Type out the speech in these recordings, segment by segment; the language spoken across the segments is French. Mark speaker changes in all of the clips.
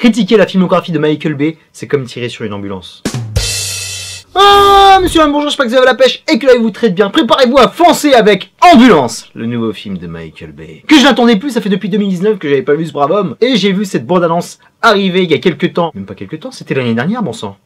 Speaker 1: Critiquer la filmographie de Michael Bay, c'est comme tirer sur une ambulance. Ah, monsieur, bonjour, j'espère que vous avez la pêche et que là, vous traite bien. Préparez-vous à foncer avec Ambulance, le nouveau film de Michael Bay. Que je n'attendais plus, ça fait depuis 2019 que j'avais pas vu ce brave homme. Et j'ai vu cette bande-annonce arriver il y a quelques temps. Même pas quelques temps, c'était l'année dernière, bon sang.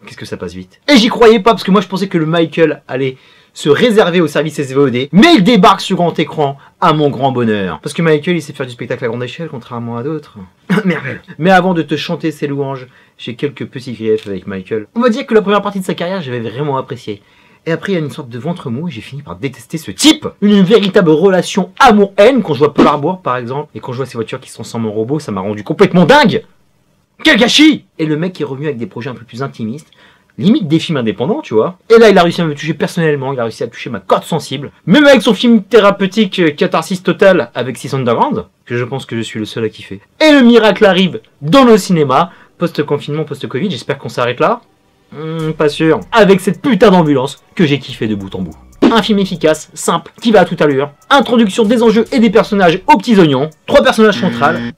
Speaker 1: Qu'est-ce que ça passe vite. Et j'y croyais pas, parce que moi je pensais que le Michael allait se réserver au service SVOD. Mais il débarque sur grand écran, à mon grand bonheur. Parce que Michael, il sait faire du spectacle à grande échelle, contrairement à d'autres. Merde. Mais avant de te chanter ses louanges, j'ai quelques petits griefs avec Michael. On va dire que la première partie de sa carrière, j'avais vraiment apprécié. Et après, il y a une sorte de ventre mou et j'ai fini par détester ce type. Une véritable relation amour-haine, quand je vois Pearl Harbor, par exemple. Et quand je vois ces voitures qui se transforment en robots, ça m'a rendu complètement dingue. Quel gâchis! Et le mec est revenu avec des projets un peu plus intimistes. Limite des films indépendants, tu vois. Et là, il a réussi à me toucher personnellement, il a réussi à toucher ma corde sensible. Même avec son film thérapeutique Catharsis Total avec Six Underground, que je pense que je suis le seul à kiffer. Et le miracle arrive dans nos cinémas, post-confinement, post-Covid, j'espère qu'on s'arrête là. Pas sûr. Avec cette putain d'ambulance que j'ai kiffé de bout en bout. Un film efficace, simple, qui va à toute allure. Introduction des enjeux et des personnages aux petits oignons. 3 personnages centrales.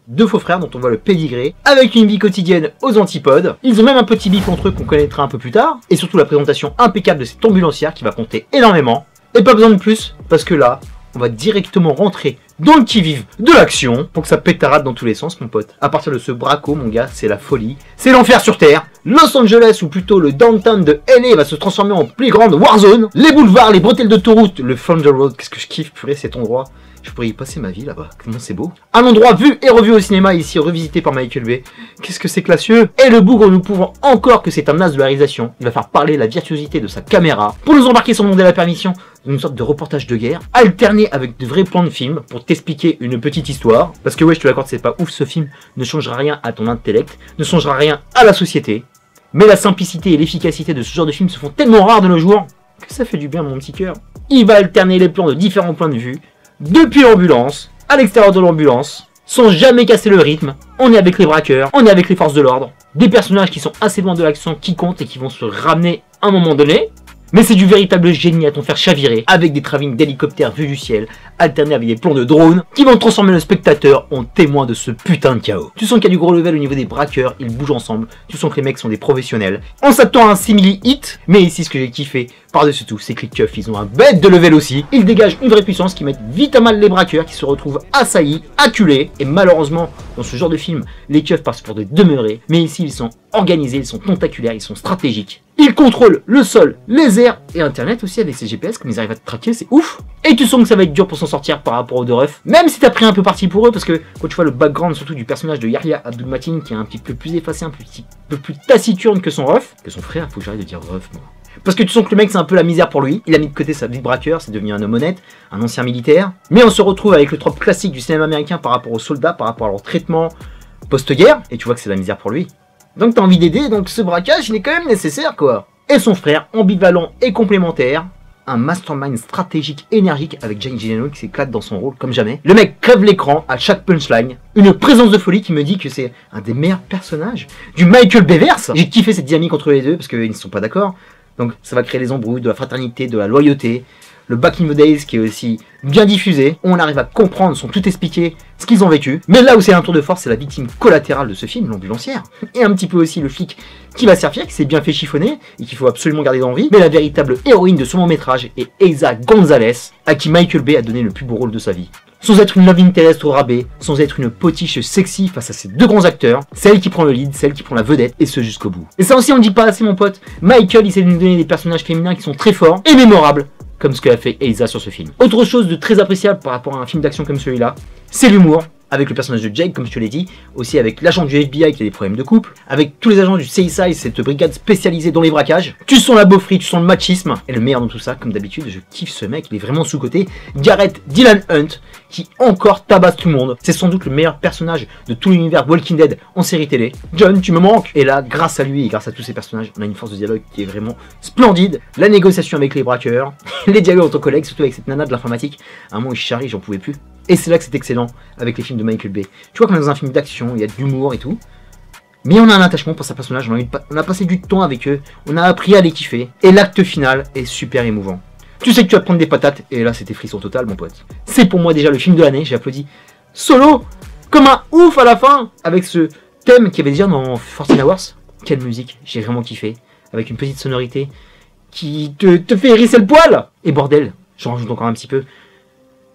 Speaker 1: 2 faux frères dont on voit le pédigré, avec une vie quotidienne aux antipodes. Ils ont même un petit bif entre eux qu'on connaîtra un peu plus tard, et surtout la présentation impeccable de cette ambulancière qui va compter énormément. Et pas besoin de plus, parce que là, on va directement rentrer dans le qui-vive de l'action, pour que ça pétarade dans tous les sens, mon pote. À partir de ce braco, mon gars, c'est la folie, c'est l'enfer sur Terre. Los Angeles, ou plutôt le downtown de LA, va se transformer en plus grande warzone. Les boulevards, les bretelles d'autoroute, le Thunder Road, qu'est-ce que je kiffe, purée, cet endroit. Je pourrais y passer ma vie là-bas, comment c'est beau. Un endroit vu et revu au cinéma, ici revisité par Michael Bay. Qu'est-ce que c'est classieux. Et le bougre, nous pouvons encore que c'est un as de la réalisation. Il va faire parler la virtuosité de sa caméra, pour nous embarquer sans demander la permission, dans une sorte de reportage de guerre, alterné avec de vrais plans de film, pour t'expliquer une petite histoire. Parce que ouais, je te l'accorde, c'est pas ouf, ce film ne changera rien à ton intellect, ne changera rien à la société. Mais la simplicité et l'efficacité de ce genre de film se font tellement rares de nos jours, que ça fait du bien à mon petit cœur. Il va alterner les plans de différents points de vue, depuis l'ambulance, à l'extérieur de l'ambulance, sans jamais casser le rythme. On est avec les braqueurs, on est avec les forces de l'ordre. Des personnages qui sont assez loin de l'action, qui comptent et qui vont se ramener à un moment donné. Mais c'est du véritable génie à t'en faire chavirer, avec des travings d'hélicoptères vus du ciel, alternés avec des plans de drones, qui vont transformer le spectateur en témoin de ce putain de chaos. Tu sens qu'il y a du gros level au niveau des braqueurs, ils bougent ensemble, tu sens que les mecs sont des professionnels. On s'attend à un simili hit, mais ici ce que j'ai kiffé, par-dessus tout, c'est que les keufs, ils ont un bête de level aussi. Ils dégagent une vraie puissance qui met vite à mal les braqueurs, qui se retrouvent assaillis, acculés, et malheureusement, dans ce genre de film, les keufs passent pour des demeurés, mais ici ils sont organisés, ils sont tentaculaires, ils sont stratégiques. Ils contrôlent le sol, les airs et internet aussi avec ses GPS, comme ils arrivent à te traquer, c'est ouf. Et tu sens que ça va être dur pour s'en sortir par rapport aux deux refs, même si t'as pris un peu parti pour eux, parce que quand tu vois le background surtout du personnage de Yahya Abdul-Mateen qui est un petit peu plus effacé, un petit peu plus taciturne que son ref, que son frère, faut que j'arrête de dire ref moi. Parce que tu sens que le mec c'est un peu la misère pour lui, il a mis de côté sa vie de braqueur, c'est devenu un homme honnête, un ancien militaire, mais on se retrouve avec le trope classique du cinéma américain par rapport aux soldats, par rapport à leur traitement post-guerre, et tu vois que c'est la misère pour lui. Donc t'as envie d'aider, donc ce braquage il est quand même nécessaire quoi. Et son frère, ambivalent et complémentaire, un mastermind stratégique énergique avec Jake Gyllenhaal qui s'éclate dans son rôle comme jamais. Le mec crève l'écran à chaque punchline, une présence de folie qui me dit que c'est un des meilleurs personnages du Michael Bayverse. J'ai kiffé cette dynamique entre les deux parce qu'ils ne sont pas d'accord, donc ça va créer les embrouilles, de la fraternité, de la loyauté. Le Back in the Days qui est aussi bien diffusé, on arrive à comprendre, sont tout expliqué ce qu'ils ont vécu. Mais là où c'est un tour de force, c'est la victime collatérale de ce film, l'ambulancière. Et un petit peu aussi le flic qui va servir, qui s'est bien fait chiffonner et qu'il faut absolument garder dans vie. Mais la véritable héroïne de son long métrage est Eiza Gonzalez, à qui Michael Bay a donné le plus beau rôle de sa vie. Sans être une love interest au rabais, sans être une potiche sexy face à ces deux grands acteurs, c'est elle qui prend le lead, c'est elle qui prend la vedette, et ce jusqu'au bout. Et ça aussi on ne dit pas assez mon pote, Michael il sait nous donner des personnages féminins qui sont très forts et mémorables, comme ce qu'a fait Eiza sur ce film. Autre chose de très appréciable par rapport à un film d'action comme celui-là, c'est l'humour, avec le personnage de Jake, comme je te l'ai dit, aussi avec l'agent du FBI qui a des problèmes de couple, avec tous les agents du CSI, cette brigade spécialisée dans les braquages. Tu sens la beaufrie, tu sens le machisme, et le meilleur dans tout ça, comme d'habitude, je kiffe ce mec, il est vraiment sous-côté, Garrett Dylan Hunt, qui encore tabasse tout le monde. C'est sans doute le meilleur personnage de tout l'univers Walking Dead en série télé. John, tu me manques. Et là, grâce à lui et grâce à tous ces personnages, on a une force de dialogue qui est vraiment splendide. La négociation avec les braqueurs, les dialogues entre collègues, surtout avec cette nana de l'informatique. À un moment où je charrie, j'en pouvais plus. Et c'est là que c'est excellent avec les films de Michael Bay. Tu vois qu'on est dans un film d'action, il y a de l'humour et tout. Mais on a un attachement pour ces personnages, on a passé du temps avec eux, on a appris à les kiffer. Et l'acte final est super émouvant. Tu sais que tu vas te prendre des patates, et là c'était frisson total mon pote. C'est pour moi déjà le film de l'année, j'ai applaudi Solo comme un ouf à la fin, avec ce thème qu'il y avait déjà dans 14 Hours. Quelle musique, j'ai vraiment kiffé, avec une petite sonorité qui te fait hérisser le poil. Et bordel, j'en rajoute encore un petit peu.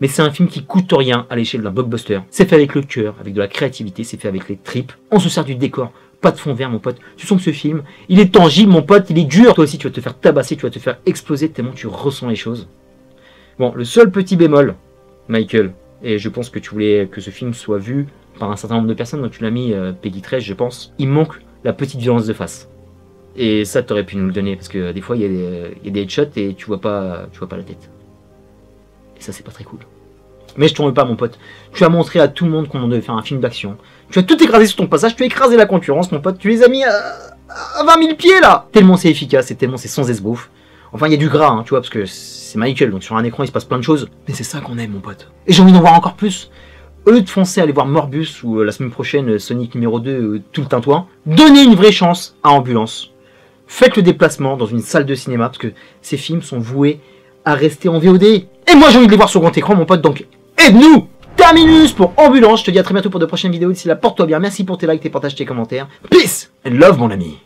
Speaker 1: Mais c'est un film qui coûte rien à l'échelle d'un blockbuster. C'est fait avec le cœur, avec de la créativité, c'est fait avec les tripes. On se sert du décor, pas de fond vert mon pote. Tu sens que ce film, il est tangible mon pote, il est dur. Toi aussi tu vas te faire tabasser, tu vas te faire exploser tellement tu ressens les choses. Bon, le seul petit bémol, Michael, et je pense que tu voulais que ce film soit vu par un certain nombre de personnes, donc tu l'as mis Peggy 13 je pense. Il manque la petite violence de face. Et ça t'aurais pu nous le donner, parce que des fois il y a des headshots et tu vois pas la tête. Et ça c'est pas très cool. Mais je t'en veux pas mon pote. Tu as montré à tout le monde qu'on devait faire un film d'action. Tu as tout écrasé sur ton passage, tu as écrasé la concurrence mon pote. Tu les as mis à 20 000 pieds là. Tellement c'est efficace et tellement c'est sans esbrouf. Enfin il y a du gras hein, tu vois, parce que c'est Michael, donc sur un écran il se passe plein de choses. Mais c'est ça qu'on aime mon pote. Et j'ai envie d'en voir encore plus. Au lieu de foncer aller voir Morbius ou la semaine prochaine Sonic numéro 2 tout le tintouin, donnez une vraie chance à Ambulance. Faites le déplacement dans une salle de cinéma parce que ces films sont voués à rester en VOD. Et moi j'ai envie de les voir sur grand écran mon pote, donc aide-nous. Terminus pour Ambulance, je te dis à très bientôt pour de prochaines vidéos. D'ici là, porte-toi bien, merci pour tes likes, tes partages, tes commentaires. Peace and love mon ami.